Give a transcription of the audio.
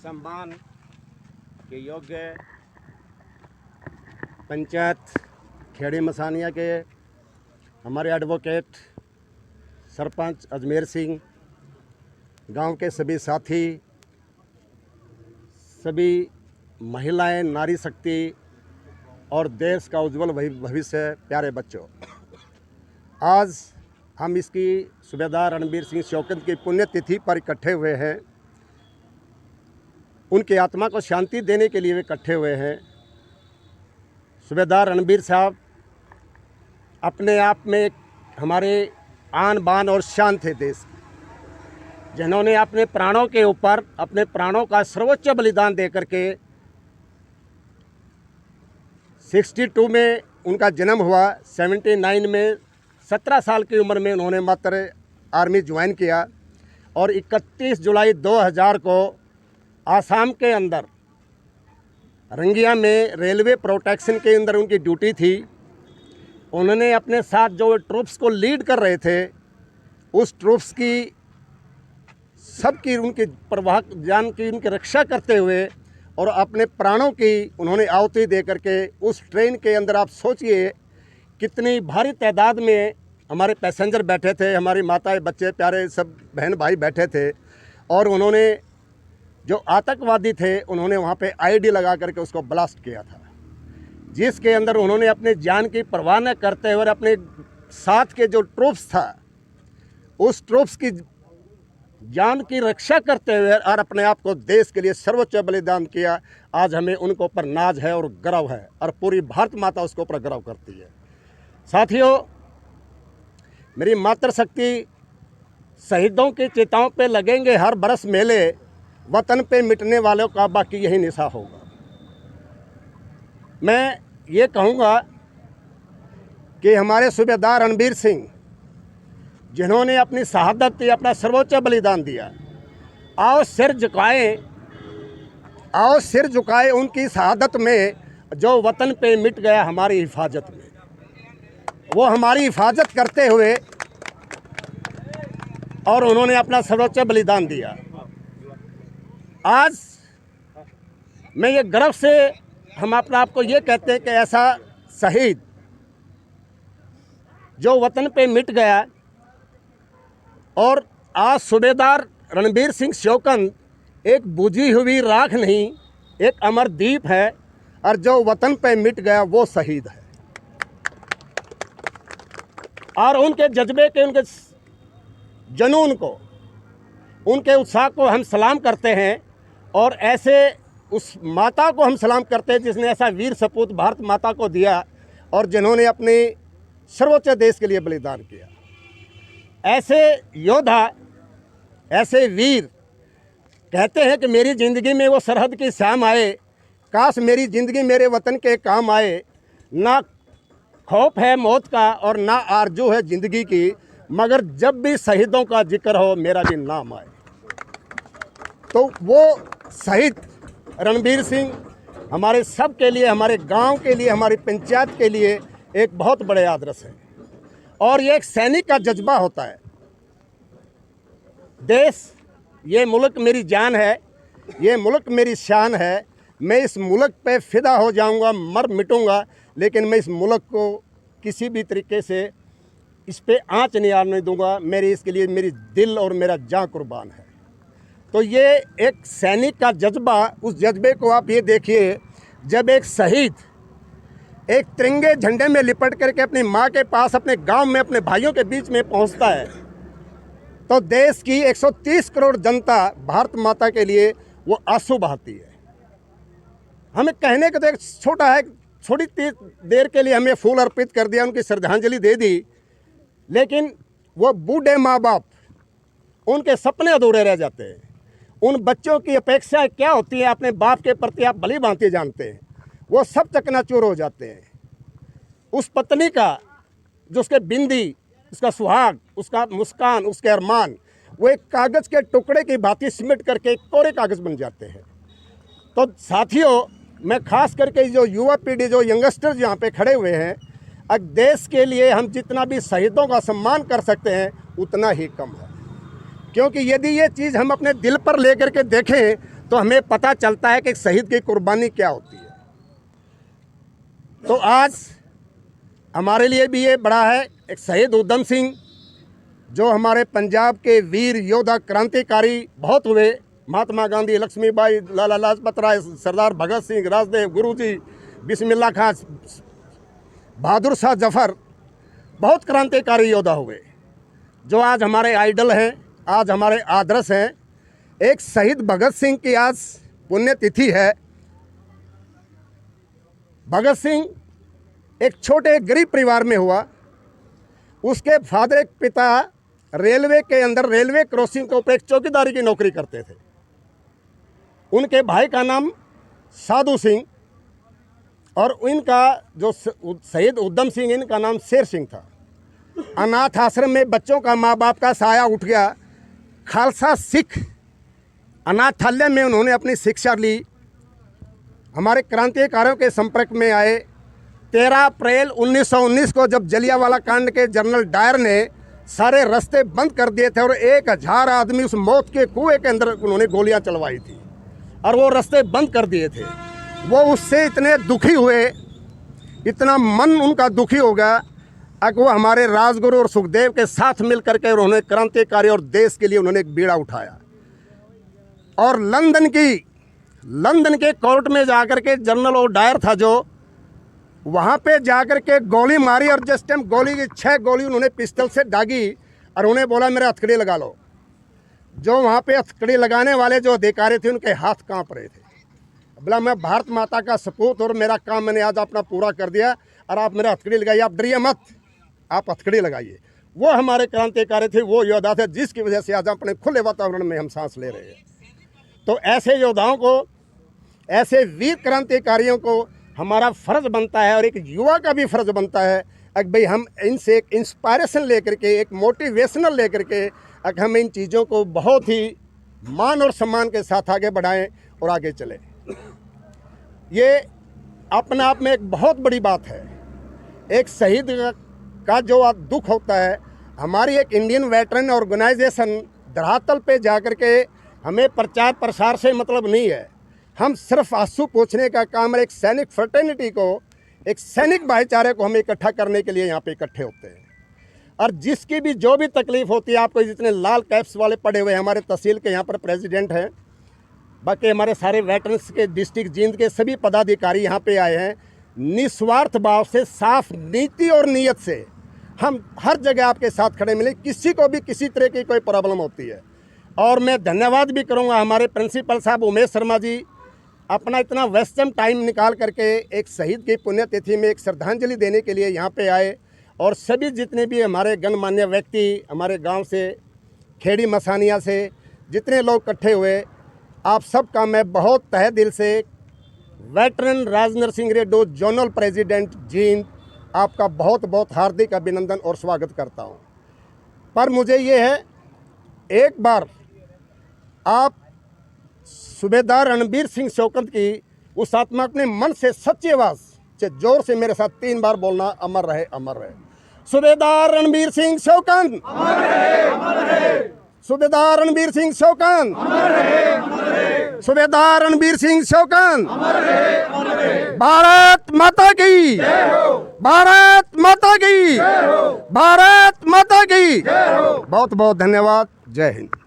सम्मान के योग्य पंचायत खेड़ी मसानिया के हमारे एडवोकेट सरपंच अजमेर सिंह, गांव के सभी साथी, सभी महिलाएं, नारी शक्ति और देश का उज्जवल भविष्य, प्यारे बच्चों, आज हम इसकी सूबेदार रणबीर सिंह शौकत की पुण्यतिथि पर इकट्ठे हुए हैं। उनकी आत्मा को शांति देने के लिए वे इकट्ठे हुए हैं। सूबेदार रणबीर साहब अपने आप में हमारे आन बान और शान थे देश के, जिन्होंने अपने प्राणों के ऊपर अपने प्राणों का सर्वोच्च बलिदान दे करके 62 में उनका जन्म हुआ। 79 में 17 साल की उम्र में उन्होंने मात्र आर्मी ज्वाइन किया और 31 जुलाई 2000 को आसाम के अंदर रंगिया में रेलवे प्रोटेक्शन के अंदर उनकी ड्यूटी थी। उन्होंने अपने साथ जो ट्रूप्स को लीड कर रहे थे, उस ट्रूप्स की सबकी उनकी परवाह जान की उनकी रक्षा करते हुए और अपने प्राणों की उन्होंने आहुति दे करके उस ट्रेन के अंदर, आप सोचिए कितनी भारी तादाद में हमारे पैसेंजर बैठे थे, हमारी माताएं, बच्चे, प्यारे सब बहन भाई बैठे थे। और उन्होंने जो आतंकवादी थे उन्होंने वहाँ पे आईडी लगा करके उसको ब्लास्ट किया था, जिसके अंदर उन्होंने अपने जान की परवाह न करते हुए अपने साथ के जो ट्रूप्स था उस ट्रूप्स की जान की रक्षा करते हुए और अपने आप को देश के लिए सर्वोच्च बलिदान किया। आज हमें उनके ऊपर नाज है और गर्व है और पूरी भारत माता उसके ऊपर गर्व करती है। साथियों, मेरी मातृशक्ति शहीदों की चिताओं पे लगेंगे हर बरस मेले, वतन पे मिटने वालों का बाकी यही निशा होगा। मैं ये कहूँगा कि हमारे सूबेदार रणबीर सिंह, जिन्होंने अपनी शहादत दी, अपना सर्वोच्च बलिदान दिया, आओ सिर झुकाए उनकी शहादत में, जो वतन पे मिट गया हमारी हिफाजत में। वो हमारी हिफाजत करते हुए और उन्होंने अपना सर्वोच्च बलिदान दिया। आज मैं ये गर्व से हम अपने आप को ये कहते हैं कि ऐसा शहीद जो वतन पे मिट गया, और आज सूबेदार रणबीर सिंह शौकत एक बुझी हुई राख नहीं, एक अमर दीप है, और जो वतन पे मिट गया वो शहीद है। और उनके जज्बे के, उनके जुनून को, उनके उत्साह को हम सलाम करते हैं। और ऐसे उस माता को हम सलाम करते हैं जिसने ऐसा वीर सपूत भारत माता को दिया और जिन्होंने अपने सर्वोच्च देश के लिए बलिदान किया। ऐसे योद्धा, ऐसे वीर कहते हैं कि मेरी ज़िंदगी में वो सरहद की शाम आए, काश मेरी ज़िंदगी मेरे वतन के काम आए। ना खौफ है मौत का और ना आरजू है ज़िंदगी की, मगर जब भी शहीदों का जिक्र हो मेरा भी नाम आए। तो वो शहीद रणबीर सिंह हमारे सब के लिए, हमारे गांव के लिए, हमारी पंचायत के लिए एक बहुत बड़े आदर्श है। और ये एक सैनिक का जज्बा होता है। देश, ये मुल्क मेरी जान है, ये मुल्क मेरी शान है। मैं इस मुल्क पे फिदा हो जाऊंगा, मर मिटूंगा, लेकिन मैं इस मुल्क को किसी भी तरीके से इस पे आँच नहीं आने दूंगा। मेरे इसके लिए मेरी दिल और मेरा जान कुर्बान है। तो ये एक सैनिक का जज्बा, उस जज्बे को आप ये देखिए, जब एक शहीद एक तिरंगे झंडे में लिपट करके अपनी माँ के पास, अपने गांव में, अपने भाइयों के बीच में पहुंचता है, तो देश की 130 करोड़ जनता भारत माता के लिए वो आंसू बहाती है। हमें कहने को तो एक छोटा है, थोड़ी देर के लिए हमें फूल अर्पित कर दिया, उनकी श्रद्धांजलि दे दी, लेकिन वो बूढ़े माँ बाप, उनके सपने अधूरे रह जाते हैं। उन बच्चों की अपेक्षा क्या होती है अपने बाप के प्रति, आप भली भांति जानते हैं, वो सब चकनाचूर हो जाते हैं। उस पत्नी का जो उसके बिंदी, उसका सुहाग, उसका मुस्कान, उसके अरमान, वो एक कागज़ के टुकड़े की भांति सिमट करके कोरे कागज़ बन जाते हैं। तो साथियों, मैं खास करके जो युवा पीढ़ी, जो यंगस्टर्स यहाँ पे खड़े हुए हैं, अब देश के लिए हम जितना भी शहीदों का सम्मान कर सकते हैं उतना ही कम है। क्योंकि यदि ये चीज़ हम अपने दिल पर लेकर के देखें तो हमें पता चलता है कि एक शहीद की कुर्बानी क्या होती है। तो आज हमारे लिए भी ये बड़ा है, एक शहीद उधम सिंह जो हमारे पंजाब के वीर योद्धा क्रांतिकारी बहुत हुए, महात्मा गांधी, लक्ष्मीबाई, लाला लाजपत राय, सरदार भगत सिंह, राजदेव गुरु जी, बिस्मिल्लाह खां, बहादुर शाह जफर, बहुत क्रांतिकारी योद्धा हुए जो आज हमारे आइडल हैं, आज हमारे आदर्श हैं। एक शहीद भगत सिंह की आज पुण्यतिथि है। भगत सिंह एक छोटे गरीब परिवार में हुआ। उसके फादर, एक पिता रेलवे के अंदर रेलवे क्रॉसिंग के ऊपर एक चौकीदारी की नौकरी करते थे। उनके भाई का नाम साधु सिंह और इनका जो शहीद उधम सिंह, इनका नाम शेर सिंह था। अनाथ आश्रम में बच्चों का माँ बाप का साया उठ गया। खालसा सिख अनाथालय में उन्होंने अपनी शिक्षा ली। हमारे क्रांतिकारियों के संपर्क में आए। 13 अप्रैल 1919 को जब जलियांवाला कांड के जनरल डायर ने सारे रास्ते बंद कर दिए थे और 1000 आदमी उस मौत के कुएं के अंदर उन्होंने गोलियां चलवाई थी और वो रास्ते बंद कर दिए थे, वो उससे इतने दुखी हुए, इतना मन उनका दुखी हो गया कि वो हमारे राजगुरु और सुखदेव के साथ मिल करके उन्होंने क्रांतिकारी और देश के लिए उन्होंने एक बीड़ा उठाया और लंदन के कोर्ट में जाकर के जनरल ओ डायर था जो, वहाँ पे जाकर के गोली मारी और जिस टाइम गोली की 6 गोली उन्होंने पिस्टल से दागी और उन्हें बोला मेरे हथकड़ी लगा लो। जो वहाँ पे हथकड़ी लगाने वाले जो अधिकारी थे उनके हाथ कांप रहे थे। बोला मैं भारत माता का सपूत और मेरा काम मैंने आज अपना पूरा कर दिया और आप मेरे हथकड़ी लगाइए, आप डरिए मत, आप हथकड़ी लगाइए। वो हमारे क्रांतिकारी थे, वो योद्धा थे जिसकी वजह से आज अपने खुले वातावरण में हम सांस ले रहे हैं। तो ऐसे योद्धाओं को, ऐसे वीर क्रांतिकारियों को हमारा फ़र्ज़ बनता है और एक युवा का भी फ़र्ज़ बनता है कि भाई हम इनसे एक इंस्पायरेशन लेकर के, एक मोटिवेशनल लेकर के हम इन चीज़ों को बहुत ही मान और सम्मान के साथ आगे बढ़ाएं और आगे चलें। ये अपने आप में एक बहुत बड़ी बात है। एक शहीद का जो दुख होता है, हमारी एक इंडियन वेटरन ऑर्गेनाइजेशन धरातल पे जाकर के हमें प्रचार प्रसार से मतलब नहीं है। हम सिर्फ आंसू पोंछने का काम है। एक सैनिक फ्रेटर्निटी को, एक सैनिक भाईचारे को हमें इकट्ठा करने के लिए यहाँ पे इकट्ठे होते हैं। और जिसकी भी जो भी तकलीफ होती है, आपको जितने लाल कैप्स वाले पड़े हुए हमारे तहसील के यहाँ पर प्रेसिडेंट हैं, बाकी हमारे सारे वेटरन्स के डिस्ट्रिक्ट जींद के सभी पदाधिकारी यहाँ पे आए हैं। निस्वार्थ भाव से, साफ नीति और नीयत से हम हर जगह आपके साथ खड़े मिले, किसी को भी किसी तरह की कोई प्रॉब्लम होती है। और मैं धन्यवाद भी करूँगा हमारे प्रिंसिपल साहब उमेश शर्मा जी, अपना इतना व्यस्तम टाइम निकाल करके एक शहीद की पुण्यतिथि में एक श्रद्धांजलि देने के लिए यहाँ पे आए। और सभी जितने भी हमारे गणमान्य व्यक्ति, हमारे गांव से, खेड़ी मसानिया से जितने लोग इकट्ठे हुए, आप सबका मैं बहुत तहे दिल से veteran Rajnar Singh Reddy zonal president Jind, आपका बहुत बहुत हार्दिक अभिनंदन और स्वागत करता हूँ। पर मुझे ये है, एक बार आप सूबेदार रणबीर सिंह शौकत की उस आत्मा अपने मन से सच्ची आवाज़ से जोर से मेरे साथ 3 बार बोलना, अमर रहे, अमर रहे। सूबेदार रणबीर सिंह शौकत, अमर रहे, अमर रहे। सूबेदार रणबीर सिंह शौकत, अमर रहे, अमर रहे। सूबेदार रणबीर सिंह शौकत, अमर रहे, अमर रहे। भारत माता की जय हो, भारत माता की जय हो, भारत माता की जय हो। बहुत बहुत धन्यवाद। जय हिंद।